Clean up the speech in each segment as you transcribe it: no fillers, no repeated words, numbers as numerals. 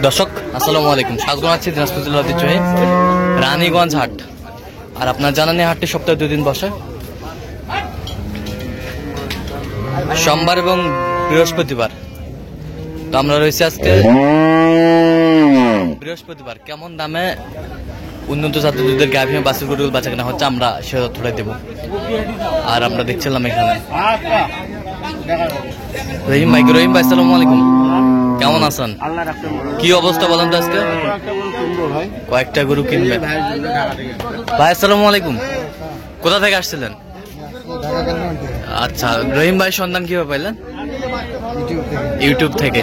দর্শক আসসালামু আলাইকুম, স্বাগত আছি দিনাজপুর জেলার ঐতিহ্যবাহী রানীগঞ্জ হাট। আর আপনার জানেন এই হাটটি সপ্তাহে 2 দিন বসে, সোমবার এবং বৃহস্পতিবার। তো আমরা রয়েছি আজকে বৃহস্পতিবার। কেমন দামে উন্নত জাতের দুধের গাভী বাছুর গরুগুলো বাচ্চা কেনা হচ্ছে আমরা সে তথ্যটাই দেবো। আর আমরা দেখছিলাম এখানে রহিম ভাই। রহিম ভাই আসসালামু আলাইকুম, কেমন আছেন? কি অবস্থা বলেন তো আজকে? কয়েকটা গরু কিনবেন ভাই? আসসালামু আলাইকুম, কোথা থেকে আসছিলেন? আচ্ছা, রহিম ভাই সন্ধান কিভাবে পাইলেন? ইউটিউব থেকে।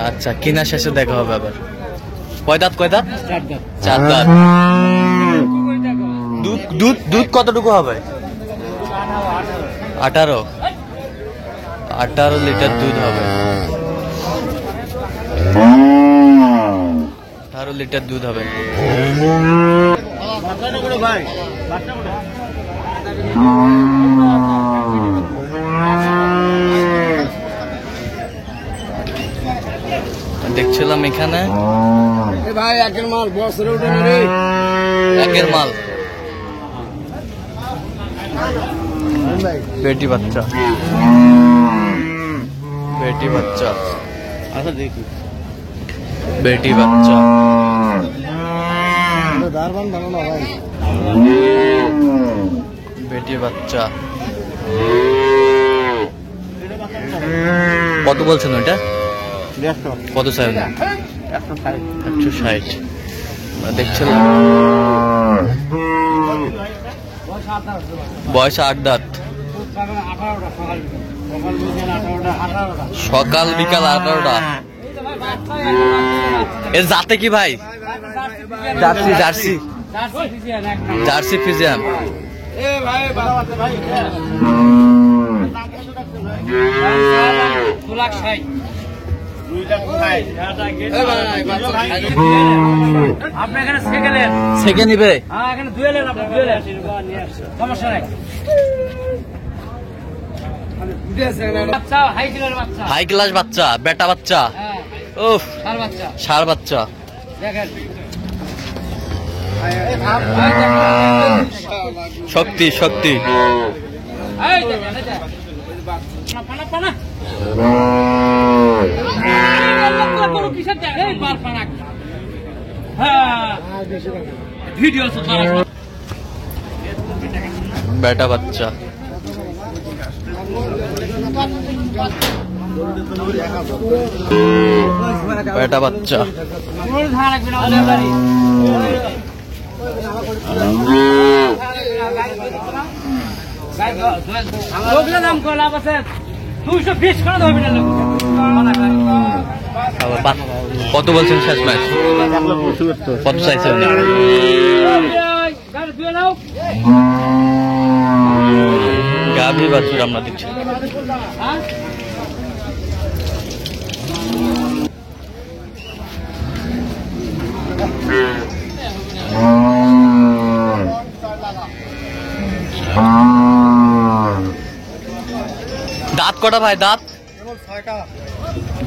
আচ্ছা, কিনা শেষে দেখা হবে আবার। কয় দাঁত? 4 দাঁত। দুধ কতটুকু হবে? 18 লিটার দুধ হবে। 18 লিটার দুধ হবে। দেখছিলাম এখানে একের মাল বেটি বাচ্চা। আচ্ছা দেখি বেটি বাচ্চা। বেটি বাচ্চা কত বলছেন ওইটা? কত চাই? 160। দেখছিলাম বয়স 8 দাঁত। সকাল বিকাল 18টা। এর জাতে কি ভাই? Jersey Friesian. সেকে নিবে? হাই ক্লাস বাচ্চা, বেটা বাচ্চা। উফ, ষাঁড় বাচ্চা। শক্তি বেটা বাচ্চা। বেটা বাচ্চা। কত বলছেন শেষ ম্যাচ? কত চাইছেন? গাভী বাছুর আমরা দিচ্ছি। দাঁত কটা ভাই? দাঁত?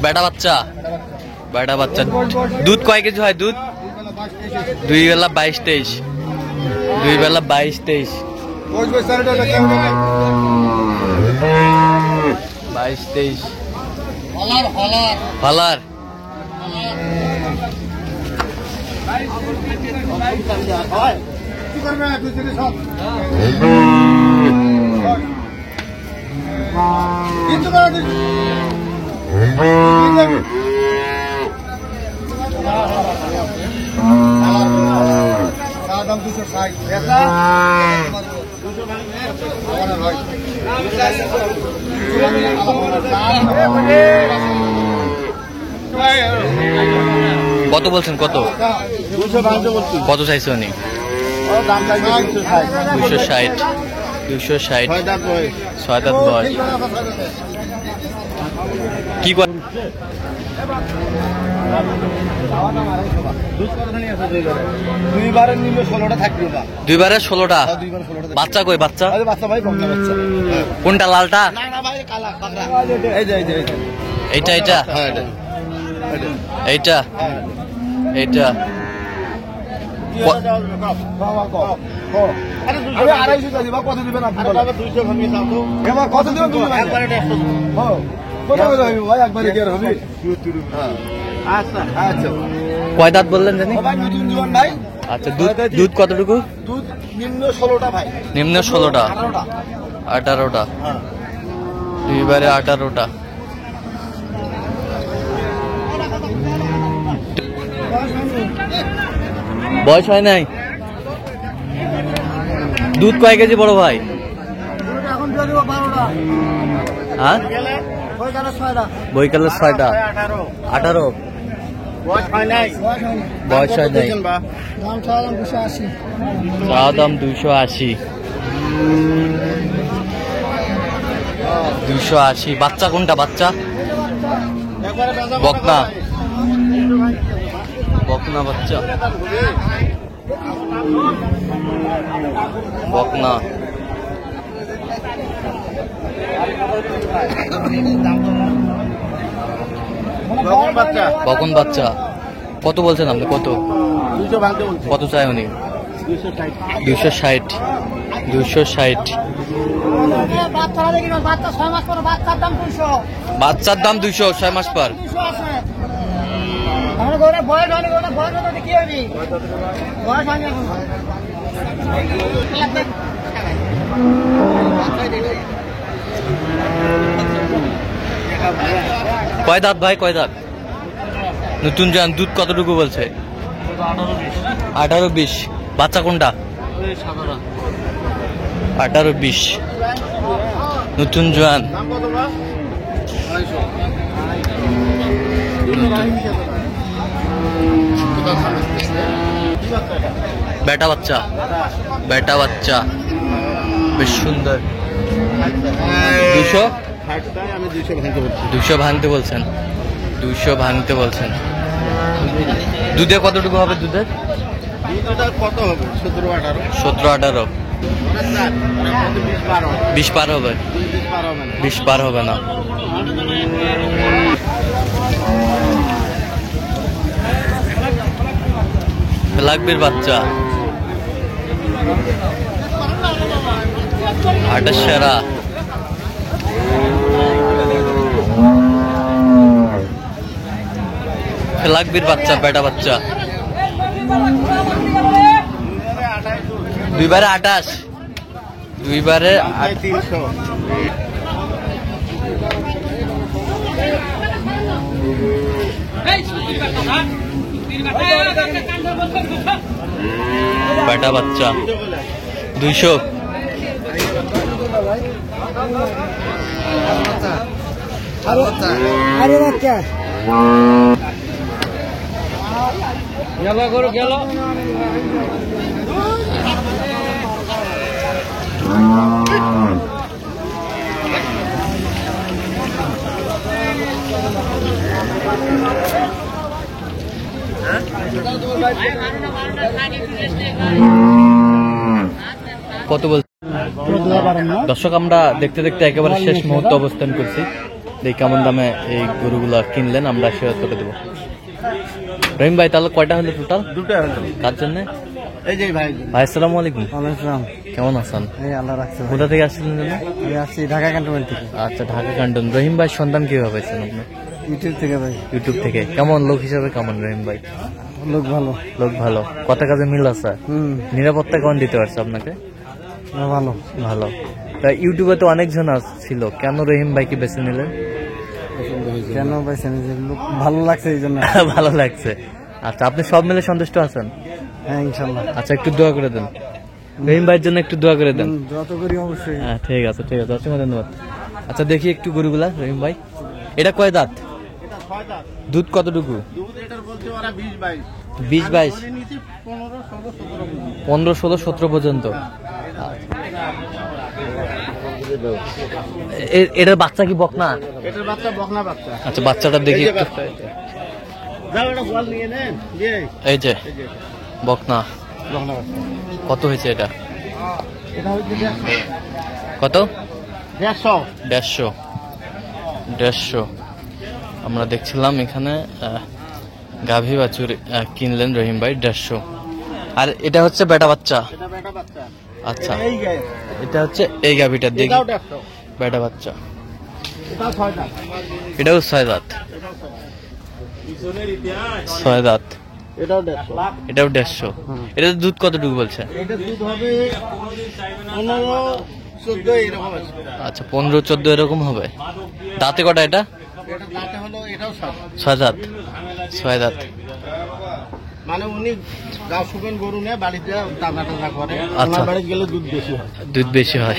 বেটা বাচ্চা। দুধ কয় কেজি হয়? দুধ 2 বেলা 22-23। 2 বেলা 22-23। 22-23 হলার। কত বলছেন? কত চাইছে উনি? 260। 6 দাঁত বয়স। কি দুইবারে 16টা বাচ্চা। কই বাচ্চা? কোনটা? লালটা? এইটা এইটা এইটা কয় দাঁত বললেন জানি? আচ্ছা, দুধ কতটুকু? নিম্ন 16টা 18টা, দুইবারে 18টা। বয়স হয় নাই? দুধ কয় কেজি বড় ভাই? হ্যাঁ, বইকালের 6টা 18। বয়স হয় নাই। চা দাম 280। 280। বাচ্চা কোনটা? বাচ্চা বকনা, বকনা বাচ্চা, বকনা। বকন বাচ্চা কত বলছেন আপনি? কত? কত চাই উনি? 260। 260। বাচ্চার দাম 200, 6 মাস পর। কয় দাঁত ভাই? কয় দাঁত? নতুন জান। দুধ কতটুকু বলছে? 18-20। বাচ্চা কোনটা? 18-20। নতুন জোয়ান। বেটা বাচ্চা, বেটা বাচ্চা বেশ সুন্দর। 200 ভাঙতে বলছেন? 200 ভাঙতে বলছেন। দুধে কতটুকু হবে? দুধের কত হবে? 17-18। 20 পার হবে? 20 পার হবে না। লাগবের বাচ্চা, হাটের সেরা। লাগবির বাচ্চা, বেটা বাচ্চা। দুইবারে 28। দুইবারে 300। বেটা বাচ্চা 200। আরে বাচ্চা গেল করো গেল। কত বল? দর্শক, আমরা দেখতে দেখতে একেবারে শেষ মুহূর্তে অবস্থান করছি। এই কেমন দামে এই গরুগুলা কিনলেন আমরা শেয়ার করে দেবো। রহিম ভাই, তাহলে কয়টা হলো টোটাল? 2টা হলো। কার জন্য? এই যে ভাই। ভাই আসসালামু আলাইকুম। ওয়ালাইকুম আসসালাম। কেমন আছেন? এই আল্লাহ রাখছে। কোথা থেকে আসছিলেন? আমি আসছি ঢাকা ক্যান্টনমেন্ট থেকে। আচ্ছা, ঢাকা ক্যান্টন। রহিম ভাই সন্ধান কিভাবে পাইছেন আপনি? ইউটিউব থেকে ভাই। ইউটিউব থেকে। কেমন লোক হিসাবে কেমন রহিম ভাই? লোক ভালো। লোক ভালো। কথা কাজে মিল আছে? নিরাপত্তা কেমন দিতে পারছে আপনাকে? ভালো ভালো। তা ইউটিউবে তো অনেকজন ছিল, কেন রহিম ভাইকে বেছে নিলেন? কেন বেছে নিলেন? ভালো লাগছে এই জন্য। ভালো লাগছে। আচ্ছা, আপনি সব মিলে সন্তুষ্ট আছেন? হ্যাঁ, ইনশাল্লাহ। আচ্ছা, একটু দোয়া করে দেন রহিম ভাইয়ের জন্য, একটু দোয়া করে দেন। যত করি অবশ্যই। হ্যাঁ, ঠিক আছে ঠিক আছে, অসংখ্য ধন্যবাদ। আচ্ছা, দেখি একটু গরুগুলা রহিম ভাই। এটা কয় দাঁত? দুধ কতটুকু? 20-22, 15-16-17 পর্যন্ত। এটার বাচ্চা কি বকনা? এটার বাচ্চা বকনা বাচ্চা। আচ্ছা, বাচ্চাটা দেখি একটু। এই যে বকনা। কত হয়েছে এটা? কত? 150। আমরা দেখছিলাম এখানে গাভী বাছুর কিনলেন রহিম ভাই 150। আর এটা হচ্ছে বেটা বাচ্চা। আচ্ছা, এটা হচ্ছে এই গাভীটা দেখি, বেটা বাচ্চা। এটাও 6 দাঁত। 6 দাঁত। এটাও 150। এটা দুধ কতটুকু বলছে? আচ্ছা, 15-14 এরকম হবে। দাঁতে কটা এটা? 6 দাঁত। 6 দাঁত। মানে উনি গা শুকান গরু নেয়, বাড়িতে তাজা তাজা করে। আচ্ছা। আমার বাড়িতে গেলে দুধ বেশি হয়। দুধ বেশি হয়।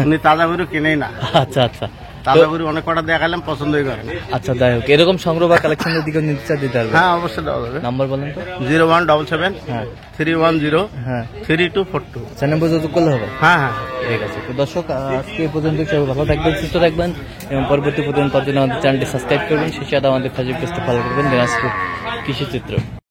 উনি তাজা গরু কিনেই না। আচ্ছা আচ্ছা। তাজা গরু অনেক কটা দেখালাম, পছন্দই করে না। আচ্ছা, যাই হোক, এরকম সংগ্রহ বা কালেকশনের দিকে নিতে দিতে পারবে। হ্যাঁ, অবশ্যই দেওয়া যাবে। নাম্বার বলেন তো। 0177 হ্যাঁ 310 হ্যাঁ 3242। 4 নম্বর যোগাযোগ করলে হবে। হ্যাঁ হ্যাঁ। ঠিক আছে। তো দর্শক, আজকে এই পর্যন্ত। সবাই ভালো থাকবেন, সুস্থ থাকবেন এবং পরবর্তী প্রতিদিন পাওয়ার জন্য আমাদের চ্যানেলটি সাবস্ক্রাইব করবেন। সেই সাথে আমাদের ফেসবুক পেজটা ফলো করবেন, দিনাজপুর কৃষি চিত্র।